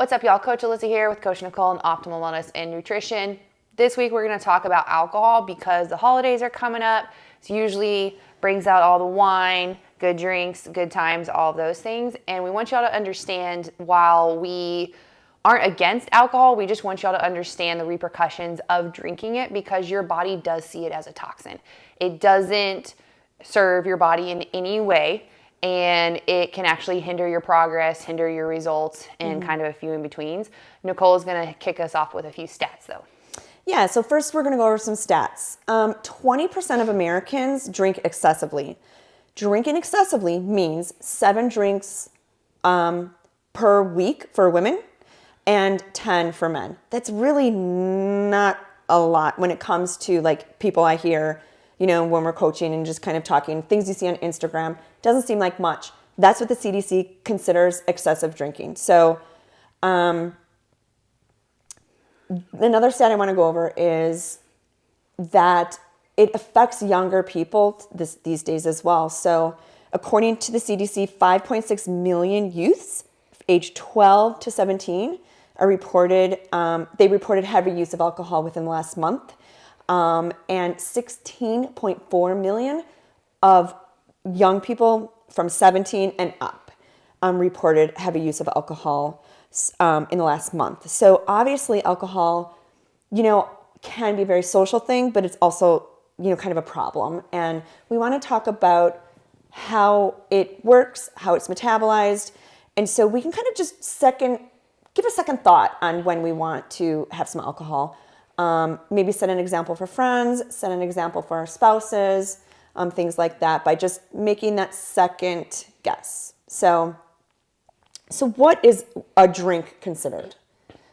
What's up, y'all? Coach Alyssa here with Coach Nicole and Optimal Wellness and Nutrition. This week we're going to talk about alcohol because the holidays are coming up. It usually brings out all the wine, good drinks, good times, all of those things. And we want y'all to understand, while we aren't against alcohol, we just want y'all to understand the repercussions of drinking it, because your body does see it as a toxin. It doesn't serve your body in any way, and it can actually hinder your progress, hinder your results, and kind of a few in-betweens. Nicole is going to kick us off with a few stats, though. Yeah, so first we're going to go over some stats. 20% of Americans drink excessively. Drinking excessively means 7 drinks per week for women and 10 for men. That's really not a lot when it comes to like people I hear, you know, when we're coaching and just kind of talking, things you see on Instagram. Doesn't seem like much. That's what the CDC considers excessive drinking. So another stat I want to go over is that it affects younger people these days as well. So according to the CDC, 5.6 million youths aged 12 to 17 are reported, they reported heavy use of alcohol within the last month. And 16.4 million of young people from 17 and up reported heavy use of alcohol in the last month. So obviously alcohol, you know, can be a very social thing, but it's also, you know, kind of a problem. And we want to talk about how it works, how it's metabolized. And so we can kind of just give a second thought on when we want to have some alcohol. Maybe set an example for friends, set an example for our spouses, things like that, by just making that second guess. So what is a drink considered?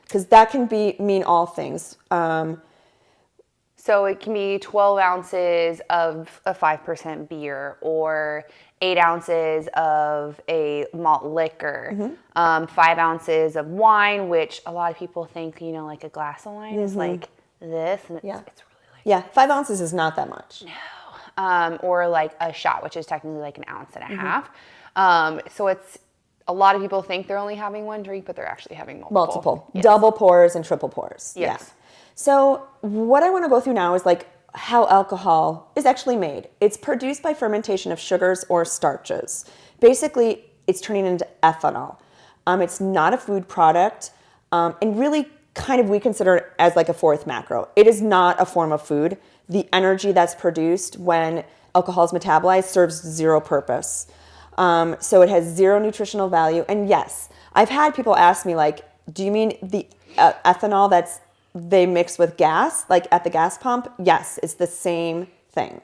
Because that can mean all things. So it can be 12 ounces of a 5% beer, or 8 ounces of a malt liquor, 5 ounces of wine, which a lot of people think, you know, like a glass of wine is like this, and it's really like 5 ounces is not that much. No. Or like a shot, which is technically like an ounce and a half. So it's, a lot of people think they're only having one drink, but they're actually having multiple. Yes. Double pours and triple pours. Yes. Yeah. So what I want to go through now is like how alcohol is actually made. It's produced by fermentation of sugars or starches. Basically, it's turning into ethanol. It's not a food product, and really kind of we consider it as like a fourth macro. It is not a form of food. The energy that's produced when alcohol is metabolized serves zero purpose. So it has zero nutritional value. And yes, I've had people ask me, like, do you mean the ethanol they mix with gas, like at the gas pump? Yes, it's the same thing.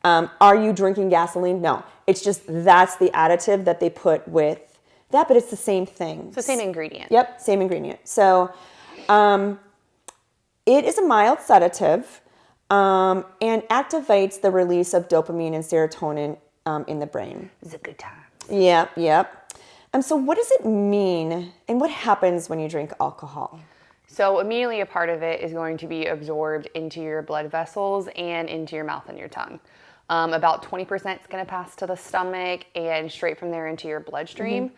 Are you drinking gasoline? No, it's just that's the additive that they put with that, but it's the same thing. It's the same ingredient. Yep, same ingredient. So it is a mild sedative and activates the release of dopamine and serotonin in the brain. It's a good time. Yep. So what does it mean, and what happens when you drink alcohol? So immediately a part of it is going to be absorbed into your blood vessels and into your mouth and your tongue. About 20% is going to pass to the stomach and straight from there into your bloodstream.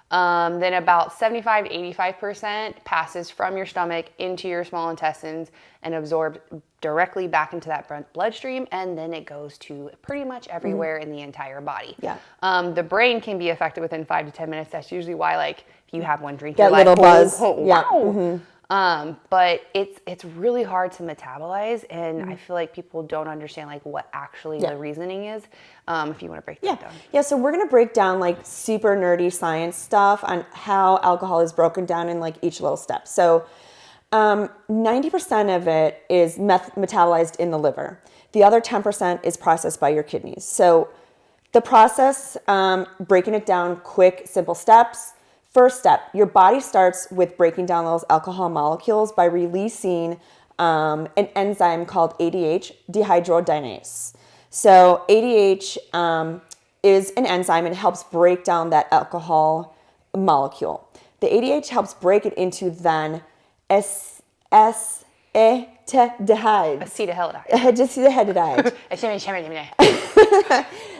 Then about 75 to 85% passes from your stomach into your small intestines and absorbed directly back into that bloodstream, and then it goes to pretty much everywhere in the entire body. Yeah. The brain can be affected within 5 to 10 minutes. That's usually why, like, if you have one drink, that you're little like, buzz. wow. But it's really hard to metabolize, and I feel like people don't understand like what actually the reasoning is. If you want to break that down. Yeah, so we're going to break down like super nerdy science stuff on how alcohol is broken down in like each little step. So 90% of it is metabolized in the liver. The other 10% is processed by your kidneys. So the process, breaking it down, quick, simple steps. First step, your body starts with breaking down those alcohol molecules by releasing an enzyme called ADH, dehydrogenase. So ADH is an enzyme and it helps break down that alcohol molecule. The ADH helps break it into then acetaldehyde.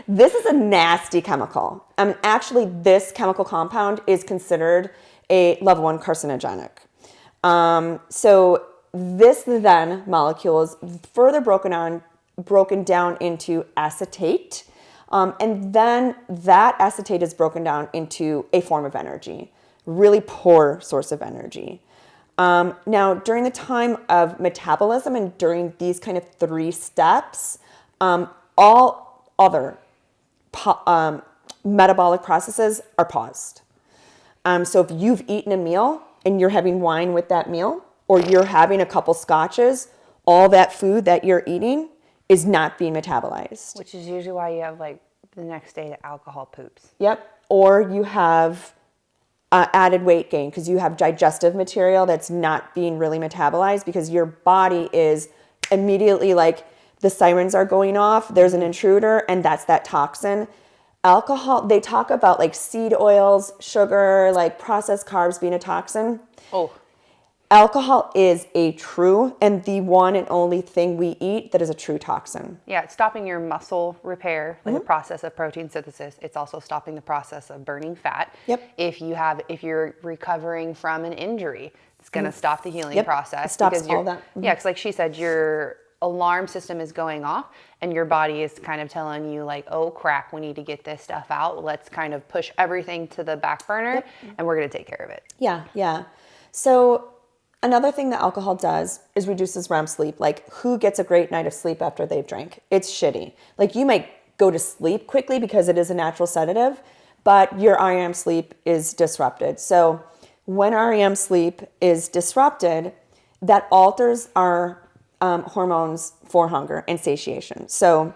This is a nasty chemical. Actually, this chemical compound is considered a level 1 carcinogenic. So this then molecule is further broken down into acetate. And then that acetate is broken down into a form of energy, really poor source of energy. Now, during the time of metabolism and during these kind of 3 steps, all other metabolic processes are paused. So if you've eaten a meal and you're having wine with that meal, or you're having a couple scotches, all that food that you're eating is not being metabolized. Which is usually why you have like the next day the alcohol poops. Yep. Or you have added weight gain because you have digestive material that's not being really metabolized because your body is immediately like the sirens are going off, there's an intruder, and that's that toxin. Alcohol, they talk about like seed oils, sugar, like processed carbs being a toxin. Oh. Alcohol is a true and the one and only thing we eat that is a true toxin. Yeah, it's stopping your muscle repair, like the process of protein synthesis. It's also stopping the process of burning fat. Yep. If you're recovering from an injury, it's going to stop the healing process. It stops because all that. Yeah, because like she said, your alarm system is going off and your body is kind of telling you like, oh crap, we need to get this stuff out. Let's kind of push everything to the back burner and we're going to take care of it. Yeah. So another thing that alcohol does is reduces REM sleep. Like, who gets a great night of sleep after they've drank? It's shitty. Like, you might go to sleep quickly because it is a natural sedative, but your REM sleep is disrupted. So when REM sleep is disrupted, that alters our hormones for hunger and satiation. So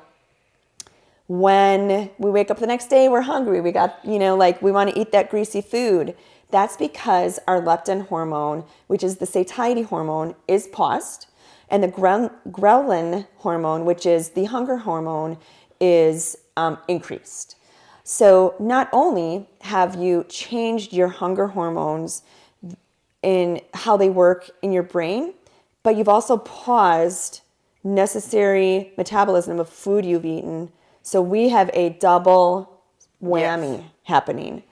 when we wake up the next day, we're hungry. We got, we want to eat that greasy food. That's because our leptin hormone, which is the satiety hormone, is paused. And the ghrelin hormone, which is the hunger hormone, is increased. So not only have you changed your hunger hormones in how they work in your brain, but you've also paused necessary metabolism of food you've eaten. So we have a double whammy happening.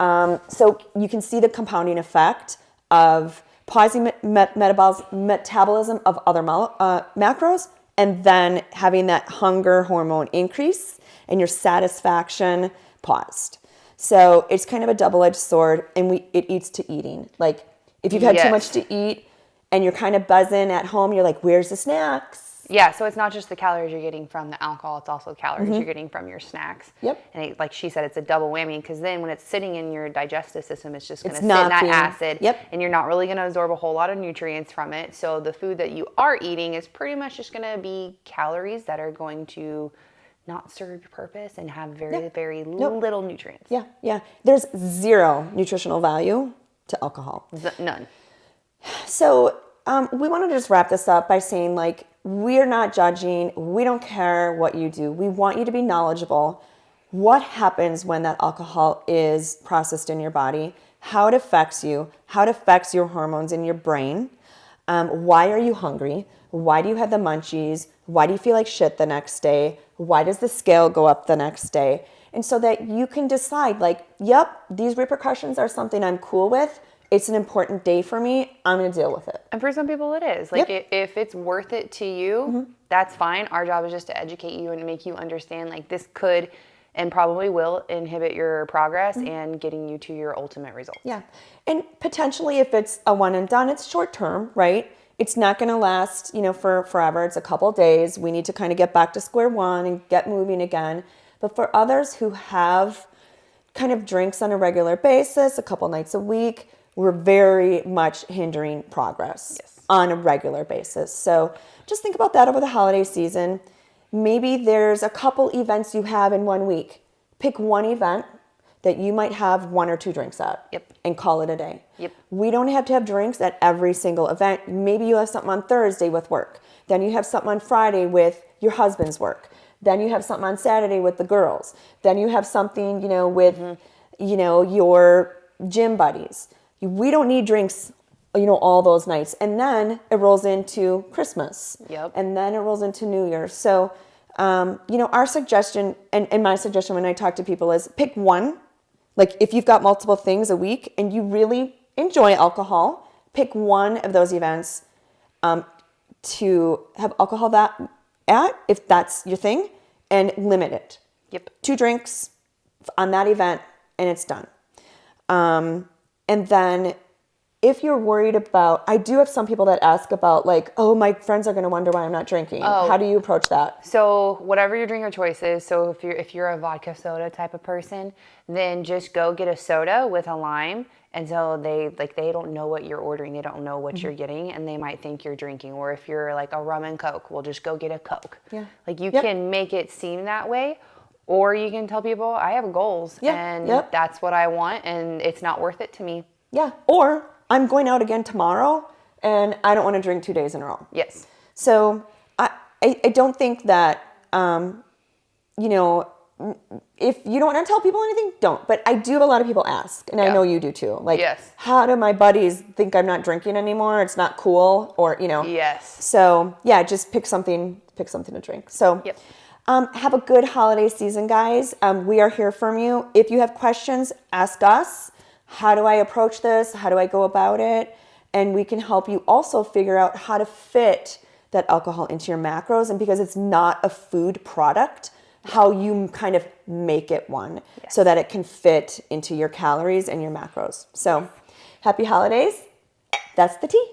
So you can see the compounding effect of pausing metabolism of other macros and then having that hunger hormone increase and your satisfaction paused. So it's kind of a double-edged sword, and it eats to eating. Like, if you've had too much to eat and you're kind of buzzing at home, you're like, where's the snacks? Yeah, so it's not just the calories you're getting from the alcohol, it's also the calories you're getting from your snacks. Yep. And like she said, it's a double whammy because then when it's sitting in your digestive system, it's just going to sit in that acid. Yep. And you're not really going to absorb a whole lot of nutrients from it. So the food that you are eating is pretty much just going to be calories that are going to not serve your purpose and have very little nutrients. Yeah. There's zero nutritional value to alcohol. None. So we want to just wrap this up by saying, like, we're not judging. We don't care what you do. We want you to be knowledgeable. What happens when that alcohol is processed in your body, how it affects you, how it affects your hormones in your brain. Why are you hungry? Why do you have the munchies? Why do you feel like shit the next day? Why does the scale go up the next day? And so that you can decide, like, yep, these repercussions are something I'm cool with. It's an important day for me. I'm going to deal with it. And for some people it is. Like, if it's worth it to you, that's fine. Our job is just to educate you and make you understand, like, this could and probably will inhibit your progress and getting you to your ultimate result. Yeah. And potentially if it's a one and done, it's short term, right? It's not going to last, for forever. It's a couple days. We need to kind of get back to square one and get moving again. But for others who have kind of drinks on a regular basis, a couple nights a week, we're very much hindering progress on a regular basis. So just think about that over the holiday season. Maybe there's a couple events you have in 1 week. Pick one event that you might have 1 or 2 drinks at and call it a day. We don't have to have drinks at every single event. Maybe you have something on Thursday with work. Then you have something on Friday with your husband's work. Then you have something on Saturday with the girls. Then you have something, with, your gym buddies. We don't need drinks, all those nights. And then it rolls into Christmas. And then it rolls into New Year's. So, our suggestion and my suggestion when I talk to people is pick one. Like, if you've got multiple things a week and you really enjoy alcohol, pick one of those events to have alcohol if that's your thing, and limit it. Yep. 2 drinks on that event, and it's done. And then if you're worried about, I do have some people that ask about like, oh, my friends are going to wonder why I'm not drinking. Oh. How do you approach that? So whatever your drink of choice is, so if you're a vodka soda type of person, then just go get a soda with a lime. And so they don't know what you're ordering. They don't know what you're getting, and they might think you're drinking. Or if you're like a rum and Coke, well, just go get a Coke. Yeah. Like you can make it seem that way, or you can tell people I have goals and that's what I want, and it's not worth it to me. Yeah. Or I'm going out again tomorrow, and I don't want to drink 2 days in a row. Yes. So I don't think that, if you don't want to tell people anything, don't. But I do have a lot of people ask, and I know you do too. Like, how do my buddies think I'm not drinking anymore? It's not cool, or, Yes. So, yeah, just pick something to drink. So, have a good holiday season, guys. We are here for you. If you have questions, ask us. How do I approach this? How do I go about it? And we can help you also figure out how to fit that alcohol into your macros. And because it's not a food product, how you kind of make it one so that it can fit into your calories and your macros. So happy holidays. That's the tea.